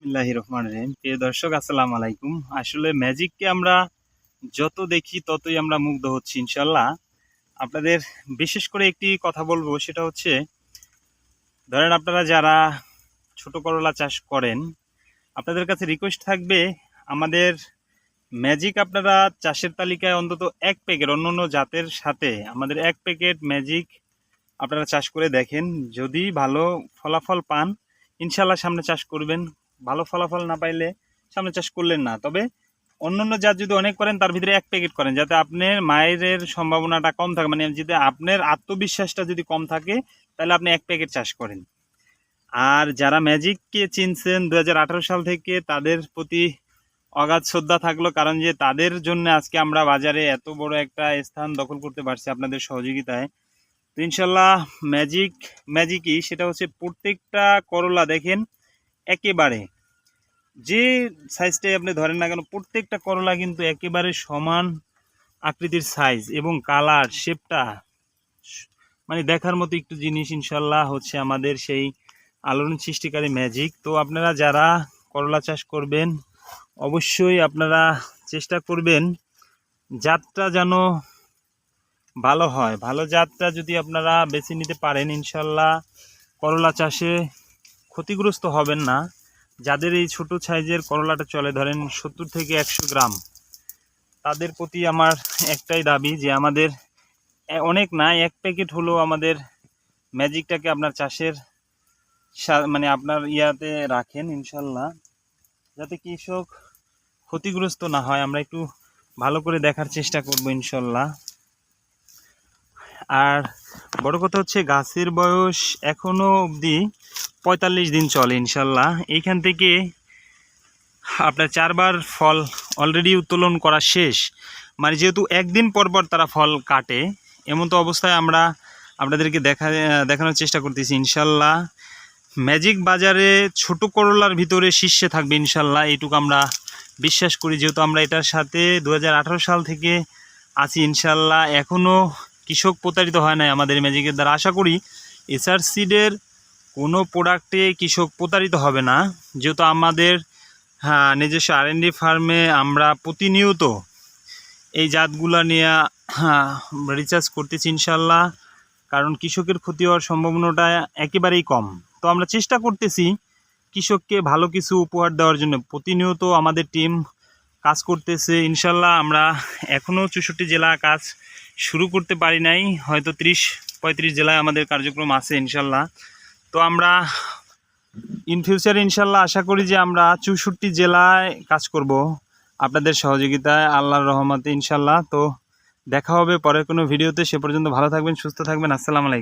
বিসমিল্লাহির রহমানির রহিম। প্রিয় দর্শক, আসসালামু আলাইকুম। আসলে ম্যাজিককে আমরা যত দেখি ততই আমরা মুগ্ধ হচ্ছি ইনশাল্লাহ। আপনাদের বিশেষ করে একটি কথা বলবো, সেটা হচ্ছে ধরেন আপনারা যারা ছোট করলা চাষ করেন, আপনাদের কাছে রিকোয়েস্ট থাকবে আমাদের ম্যাজিক আপনারা চাষের তালিকায় অন্তত এক প্যাকেট অন্য অন্য জাতের সাথে আমাদের এক প্যাকেট ম্যাজিক আপনারা চাষ করে দেখেন। যদি ভালো ফলাফল পান ইনশাল্লাহ সামনে চাষ করবেন, ভালো ফলাফল না পাইলে সামনে চাষ করলেন না। তবে অন্যান্য জাত যদি অনেক করেন তার ভিতরে এক প্যাকেট করেন, যাতে আপনার মায়ের সম্ভাবনাটা কম থাকে, মানে যদি আপনার আত্মবিশ্বাসটা যদি কম থাকে তাহলে আপনি এক প্যাকেট চাষ করেন। আর যারা ম্যাজিককে চিনছেন 2018 সাল থেকে, তাদের প্রতি অগাধ শ্রদ্ধা থাকলো, কারণ যে তাদের জন্য আজকে আমরা বাজারে এত বড় একটা স্থান দখল করতে পারছি আপনাদের সহযোগিতায়। তো ইনশাল্লাহ ম্যাজিকই সেটা হচ্ছে প্রত্যেকটা করলা দেখেন একেবারে যে সাইজটাই আপনি ধরেন না কেন, প্রত্যেকটা করলা কিন্তু একেবারে সমান আকৃতির সাইজ এবং কালার শেপটা মানে দেখার মতো একটু জিনিস ইনশাল্লাহ হচ্ছে আমাদের সেই আলোড়ন সৃষ্টিকারী ম্যাজিক। তো আপনারা যারা করলা চাষ করবেন অবশ্যই আপনারা চেষ্টা করবেন জাতটা যেন ভালো হয়। ভালো জাতটা যদি আপনারা বেছে নিতে পারেন ইনশাল্লাহ করলা চাষে ক্ষতিগ্রস্ত হবেন না। যাদের এই ছোট সাইজের করলাটা চলে ধরেন 70 থেকে 100 গ্রাম, তাদের প্রতি আমার একটাই দাবি যে আমাদের অনেক না, এক প্যাকেট হলেও আমাদের ম্যাজিকটাকে আপনার চাষের মানে আপনার ইয়াতে রাখেন ইনশাল্লাহ, যাতে কৃষক ক্ষতিগ্রস্ত না হয়। আমরা একটু ভালো করে দেখার চেষ্টা করব ইনশাল্লাহ। আর বড় কথা হচ্ছে গাছের বয়স এখনো অবধি 45 দিন চলে ইনশাল্লাহ। এইখান থেকে আপনার 4 বার ফল অলরেডি উত্তোলন করা শেষ, মানে যেহেতু একদিন পর পর তারা ফল কাটে, এমন তো অবস্থায় আমরা আপনাদেরকে দেখানোর চেষ্টা করতেছি ইনশাল্লাহ। ম্যাজিক বাজারে ছোট করলার ভিতরে শীর্ষে থাকবে ইনশাল্লাহ, এইটুকু আমরা বিশ্বাস করি, যেহেতু আমরা এটার সাথে 2018 সাল থেকে আছি ইনশাল্লাহ। এখনও কৃষক প্রতারিত হয় নাই আমাদের ম্যাজিকের দ্বারা। আশা করি এসআর সিডের কোনো প্রোডাক্টে কৃষক প্রতারিত হবে না, যেহেতু আমাদের নিজস্ব R&D ফার্মে আমরা প্রতিনিয়ত এই জাতগুলা নিয়ে রিসার্চ করতেছি ইনশাল্লাহ, কারণ কৃষকের ক্ষতি হওয়ার সম্ভাবনাটা একেবারেই কম। তো আমরা চেষ্টা করতেছি কৃষককে ভালো কিছু উপহার দেওয়ার জন্য। প্রতিনিয়ত আমাদের টিম কাজ করতেছে ইনশাল্লাহ। আমরা এখনও 64 জেলা কাজ শুরু করতে পারি নাই, হয়তো 30-35 জেলায় আমাদের কার্যক্রম আছে ইনশাল্লাহ। তো আমরা ইন ফিউচারে ইনশাল্লাহ আশা করি যে আমরা 64 জেলায় কাজ করব আপনাদের সহযোগিতায়, আল্লাহর রহমতে ইনশাল্লাহ। তো দেখা হবে পরের কোনো ভিডিওতে। সে পর্যন্ত ভালো থাকবেন, সুস্থ থাকবেন। আসসালামু আলাইকুম।